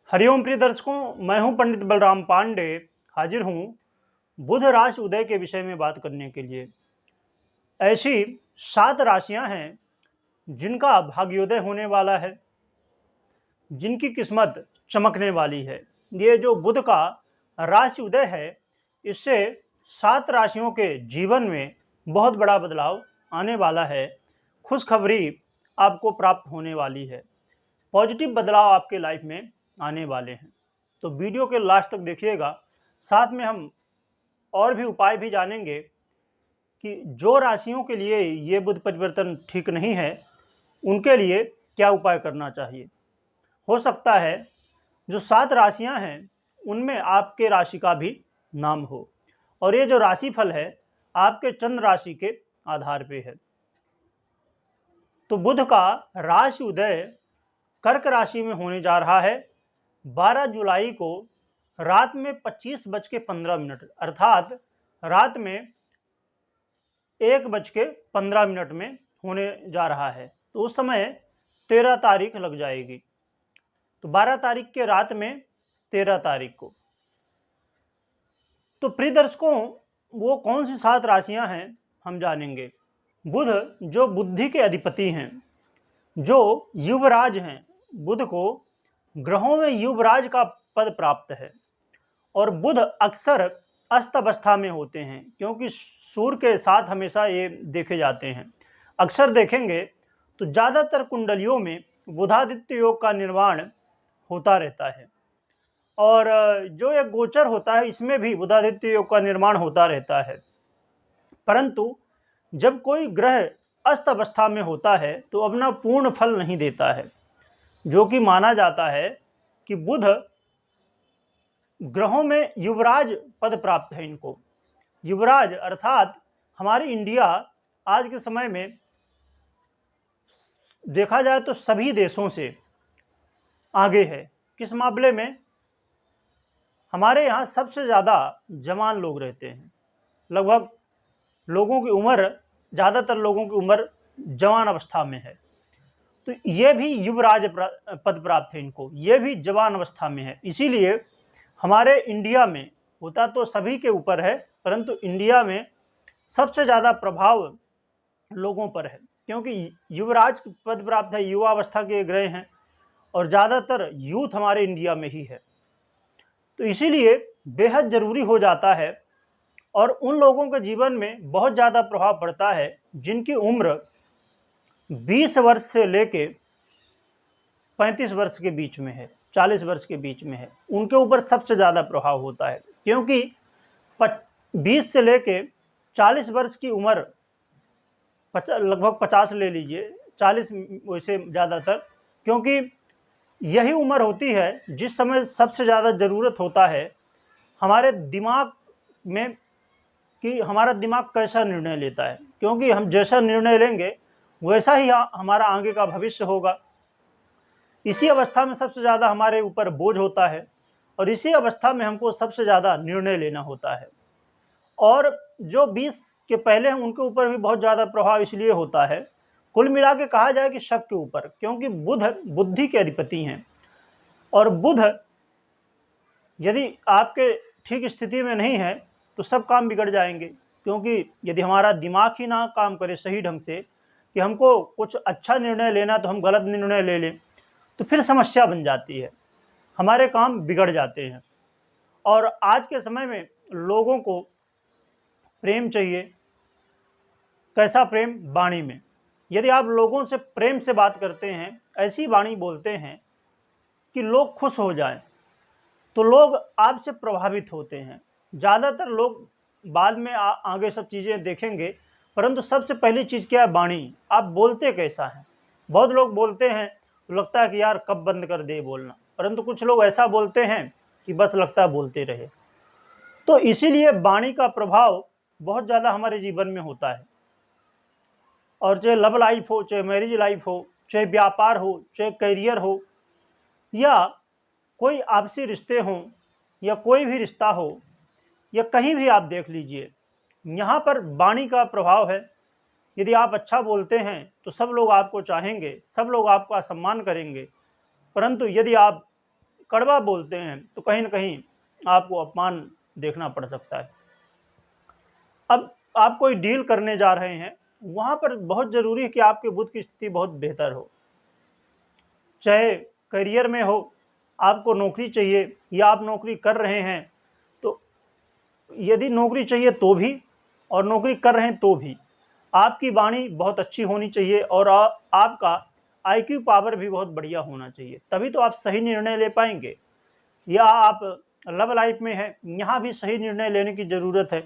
हरिओम प्रिय दर्शकों, मैं हूं पंडित बलराम पांडे। हाजिर हूं बुध राशि उदय के विषय में बात करने के लिए। ऐसी 7 राशियां हैं जिनका भाग्योदय होने वाला है, जिनकी किस्मत चमकने वाली है। ये जो बुध का राशि उदय है, इससे 7 राशियों के जीवन में बहुत बड़ा बदलाव आने वाला है। खुशखबरी आपको प्राप्त होने वाली है, पॉजिटिव बदलाव आपके लाइफ में आने वाले हैं। तो वीडियो के लास्ट तक देखिएगा। साथ में हम और भी उपाय भी जानेंगे कि जो राशियों के लिए ये बुध परिवर्तन ठीक नहीं है, उनके लिए क्या उपाय करना चाहिए। हो सकता है जो 7 राशियां हैं उनमें आपके राशि का भी नाम हो, और ये जो राशिफल है आपके चंद्र राशि के आधार पे है। तो बुध का राशि उदय कर्क राशि में होने जा रहा है 12 जुलाई को रात में 25:15 अर्थात रात में 1:15 में होने जा रहा है। तो उस समय 13 तारीख लग जाएगी। तो 12 तारीख के रात में 13 तारीख को। तो प्रिय दर्शकों, वो कौन सी 7 राशियां हैं हम जानेंगे। बुध जो बुद्धि के अधिपति हैं, जो युवराज हैं, बुध को ग्रहों में युवराज का पद प्राप्त है। और बुध अक्सर अस्त अवस्था में होते हैं, क्योंकि सूर्य के साथ हमेशा ये देखे जाते हैं। अक्सर देखेंगे तो ज़्यादातर कुंडलियों में बुधादित्य योग का निर्माण होता रहता है, और जो एक गोचर होता है इसमें भी बुधादित्य योग का निर्माण होता रहता है। परंतु जब कोई ग्रह अस्त अवस्था में होता है तो अपना पूर्ण फल नहीं देता है, जो कि माना जाता है कि बुध ग्रहों में युवराज पद प्राप्त है इनको। युवराज अर्थात हमारी इंडिया आज के समय में देखा जाए तो सभी देशों से आगे है। किस मामले में? हमारे यहाँ सबसे ज़्यादा जवान लोग रहते हैं। लगभग लोगों की उम्र, ज़्यादातर लोगों की उम्र जवान अवस्था में है। तो ये भी युवराज पद प्राप्त है इनको, ये भी जवान अवस्था में है। इसीलिए हमारे इंडिया में होता तो सभी के ऊपर है, परंतु इंडिया में सबसे ज़्यादा प्रभाव लोगों पर है, क्योंकि युवराज पद प्राप्त है, युवा अवस्था के ग्रह हैं, और ज़्यादातर यूथ हमारे इंडिया में ही है। तो इसीलिए बेहद ज़रूरी हो जाता है, और उन लोगों के जीवन में बहुत ज़्यादा प्रभाव पड़ता है जिनकी उम्र 20 वर्ष से लेके 35 वर्ष के बीच में है, 40 वर्ष के बीच में है। उनके ऊपर सबसे ज़्यादा प्रभाव होता है, क्योंकि 20 से लेके 40 वर्ष की उम्र, लगभग 50 ले लीजिए, 40 वैसे ज़्यादातर, क्योंकि यही उम्र होती है जिस समय सबसे ज़्यादा ज़रूरत होता है हमारे दिमाग में, कि हमारा दिमाग कैसा निर्णय लेता है। क्योंकि हम जैसा निर्णय लेंगे वैसा ही हमारा आगे का भविष्य होगा। इसी अवस्था में सबसे ज़्यादा हमारे ऊपर बोझ होता है, और इसी अवस्था में हमको सबसे ज़्यादा निर्णय लेना होता है। और जो 20 के पहले हैं उनके ऊपर भी बहुत ज़्यादा प्रभाव इसलिए होता है, कुल मिला के कहा जाए कि सबके ऊपर, क्योंकि बुध बुद्धि के अधिपति हैं। और बुध यदि आपके ठीक स्थिति में नहीं है तो सब काम बिगड़ जाएंगे, क्योंकि यदि हमारा दिमाग ही ना काम करे सही ढंग से कि हमको कुछ अच्छा निर्णय लेना तो हम गलत निर्णय ले लें, तो फिर समस्या बन जाती है, हमारे काम बिगड़ जाते हैं। और आज के समय में लोगों को प्रेम चाहिए। कैसा प्रेम? वाणी में। यदि आप लोगों से प्रेम से बात करते हैं, ऐसी वाणी बोलते हैं कि लोग खुश हो जाएं, तो लोग आपसे प्रभावित होते हैं। ज़्यादातर लोग बाद में आगे सब चीज़ें देखेंगे, परंतु सबसे पहली चीज़ क्या है? वाणी। आप बोलते कैसा हैं। बहुत लोग बोलते हैं तो लगता है कि यार कब बंद कर दे बोलना, परंतु कुछ लोग ऐसा बोलते हैं कि बस लगता है बोलते रहे। तो इसीलिए वाणी का प्रभाव बहुत ज़्यादा हमारे जीवन में होता है। और चाहे लव लाइफ हो, चाहे मैरिज लाइफ हो, चाहे व्यापार हो, चाहे करियर हो, या कोई आपसी रिश्ते हों, या कोई भी रिश्ता हो, या कहीं भी आप देख लीजिए, यहाँ पर वाणी का प्रभाव है। यदि आप अच्छा बोलते हैं तो सब लोग आपको चाहेंगे, सब लोग आपका सम्मान करेंगे। परंतु यदि आप कड़वा बोलते हैं तो कहीं ना कहीं आपको अपमान देखना पड़ सकता है। अब आप कोई डील करने जा रहे हैं, वहाँ पर बहुत ज़रूरी है कि आपके बुध की स्थिति बहुत बेहतर हो। चाहे करियर में हो, आपको नौकरी चाहिए या आप नौकरी कर रहे हैं, तो यदि नौकरी चाहिए तो भी और नौकरी कर रहे हैं तो भी आपकी वाणी बहुत अच्छी होनी चाहिए और आपका आईक्यू पावर भी बहुत बढ़िया होना चाहिए, तभी तो आप सही निर्णय ले पाएंगे। या आप लव लाइफ में हैं, यहाँ भी सही निर्णय लेने की ज़रूरत है,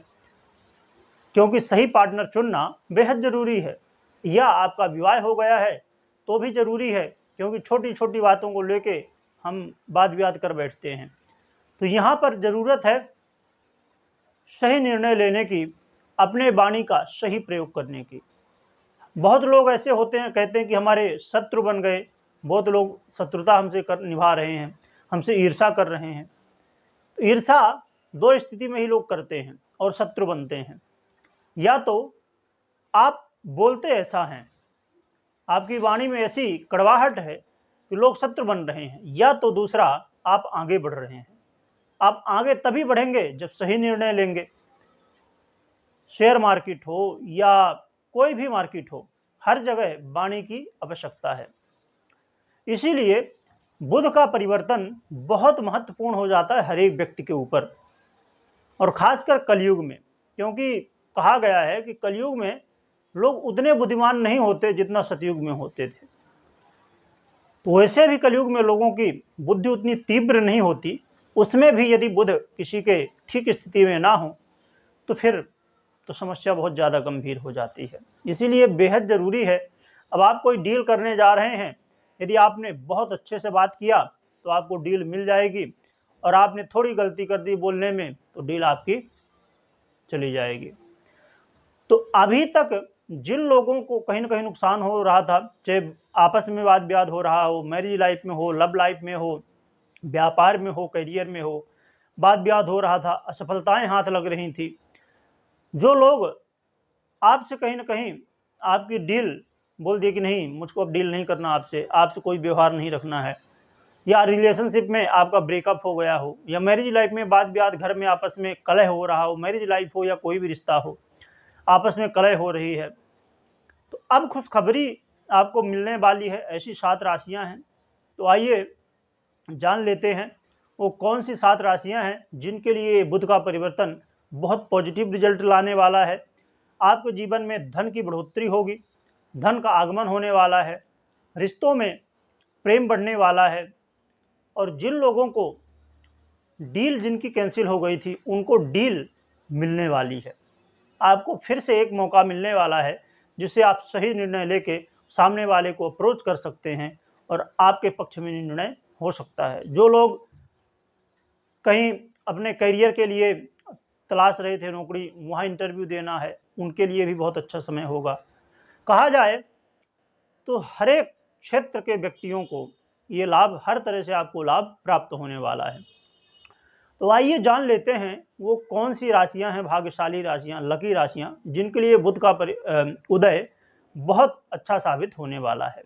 क्योंकि सही पार्टनर चुनना बेहद ज़रूरी है। या आपका विवाह हो गया है तो भी ज़रूरी है, क्योंकि छोटी छोटी बातों को लेके हम वाद विवाद कर बैठते हैं। तो यहाँ पर ज़रूरत है सही निर्णय लेने की, अपने वाणी का सही प्रयोग करने की। बहुत लोग ऐसे होते हैं, कहते हैं कि हमारे शत्रु बन गए, बहुत लोग शत्रुता हमसे निभा रहे हैं, हमसे ईर्षा कर रहे हैं। तो ईर्षा दो स्थिति में ही लोग करते हैं और शत्रु बनते हैं। या तो आप बोलते ऐसा हैं, आपकी वाणी में ऐसी कड़वाहट है कि लोग शत्रु बन रहे हैं, या तो दूसरा आप आगे बढ़ रहे हैं। आप आगे तभी बढ़ेंगे जब सही निर्णय लेंगे। शेयर मार्केट हो या कोई भी मार्केट हो, हर जगह वाणी की आवश्यकता है। इसीलिए बुध का परिवर्तन बहुत महत्वपूर्ण हो जाता है हर एक व्यक्ति के ऊपर, और खासकर कलयुग में, क्योंकि कहा गया है कि कलयुग में लोग उतने बुद्धिमान नहीं होते जितना सतयुग में होते थे। तो वैसे भी कलयुग में लोगों की बुद्धि उतनी तीव्र नहीं होती, उसमें भी यदि बुध किसी के ठीक स्थिति में ना हो तो फिर तो समस्या बहुत ज़्यादा गंभीर हो जाती है। इसीलिए बेहद ज़रूरी है, अब आप कोई डील करने जा रहे हैं, यदि आपने बहुत अच्छे से बात किया तो आपको डील मिल जाएगी, और आपने थोड़ी गलती कर दी बोलने में तो डील आपकी चली जाएगी। तो अभी तक जिन लोगों को कहीं ना कहीं नुकसान हो रहा था, चाहे आपस में वाद विवाद हो रहा हो, मैरिज लाइफ में हो, लव लाइफ में हो, व्यापार में हो, करियर में हो, वाद विवाद हो रहा था, असफलताएं हाथ लग रही थी, जो लोग आपसे कहीं ना कहीं आपकी डील बोल दिए कि नहीं, मुझको अब डील नहीं करना, आपसे कोई व्यवहार नहीं रखना है, या रिलेशनशिप में आपका ब्रेकअप हो गया हो, या मैरिज लाइफ में वाद विवाद, घर में आपस में कलह हो रहा हो, मैरिज लाइफ हो या कोई भी रिश्ता हो, आपस में कलह हो रही है, तो अब खुशखबरी आपको मिलने वाली है। ऐसी 7 राशियां हैं, तो आइए जान लेते हैं वो कौन सी 7 राशियां हैं जिनके लिए बुध का परिवर्तन बहुत पॉजिटिव रिजल्ट लाने वाला है। आपके जीवन में धन की बढ़ोतरी होगी, धन का आगमन होने वाला है, रिश्तों में प्रेम बढ़ने वाला है, और जिन लोगों को डील जिनकी कैंसिल हो गई थी उनको डील मिलने वाली है। आपको फिर से एक मौका मिलने वाला है जिससे आप सही निर्णय लेके सामने वाले को अप्रोच कर सकते हैं और आपके पक्ष में निर्णय हो सकता है। जो लोग कहीं अपने करियर के लिए तलाश रहे थे नौकरी, वहाँ इंटरव्यू देना है, उनके लिए भी बहुत अच्छा समय होगा। कहा जाए तो हर एक क्षेत्र के व्यक्तियों को ये लाभ, हर तरह से आपको लाभ प्राप्त होने वाला है। तो आइए जान लेते हैं वो कौन सी राशियां हैं, भाग्यशाली राशियां, लकी राशियां, जिनके लिए बुध का उदय बहुत अच्छा साबित होने वाला है।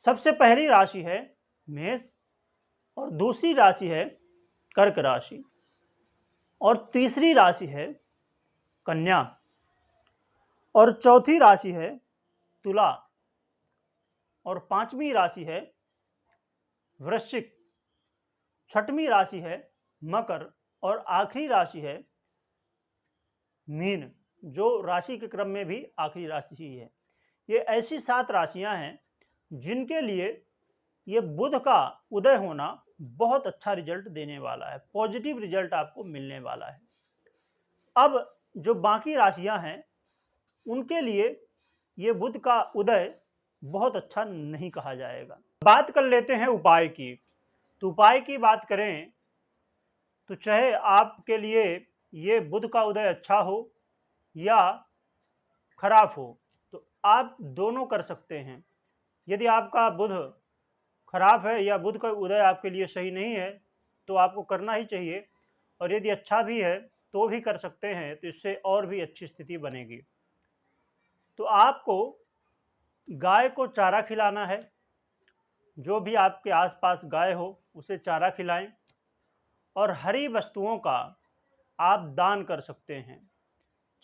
सबसे पहली राशि है मेष, और दूसरी राशि है कर्क राशि, और तीसरी राशि है कन्या, और चौथी राशि है तुला, और पांचवी राशि है वृश्चिक, छठवीं राशि है मकर, और आखिरी राशि है मीन, जो राशि के क्रम में भी आखिरी राशि ही है। ये ऐसी 7 राशियां हैं जिनके लिए ये बुध का उदय होना बहुत अच्छा रिजल्ट देने वाला है, पॉजिटिव रिजल्ट आपको मिलने वाला है। अब जो बाकी राशियां हैं उनके लिए ये बुध का उदय बहुत अच्छा नहीं कहा जाएगा। बात कर लेते हैं उपाय की। तो उपाय की बात करें तो चाहे आपके लिए ये बुध का उदय अच्छा हो या खराब हो, तो आप दोनों कर सकते हैं। यदि आपका बुध खराब है या बुध का उदय आपके लिए सही नहीं है तो आपको करना ही चाहिए, और यदि अच्छा भी है तो भी कर सकते हैं, तो इससे और भी अच्छी स्थिति बनेगी। तो आपको गाय को चारा खिलाना है, जो भी आपके आसपास गाय हो उसे चारा खिलाएं। और हरी वस्तुओं का आप दान कर सकते हैं,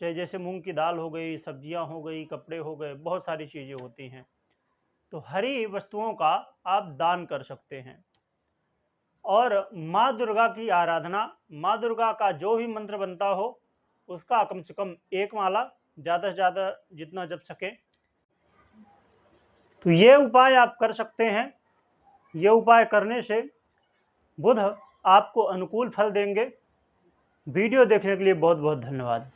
चाहे जैसे मूंग की दाल हो गई, सब्जियां हो गई, कपड़े हो गए, बहुत सारी चीज़ें होती हैं, तो हरी वस्तुओं का आप दान कर सकते हैं। और माँ दुर्गा की आराधना, माँ दुर्गा का जो भी मंत्र बनता हो उसका कम से कम 1 माला, ज़्यादा से ज़्यादा जितना जप सके, तो ये उपाय आप कर सकते हैं। ये उपाय करने से बुध आपको अनुकूल फल देंगे। वीडियो देखने के लिए बहुत बहुत धन्यवाद।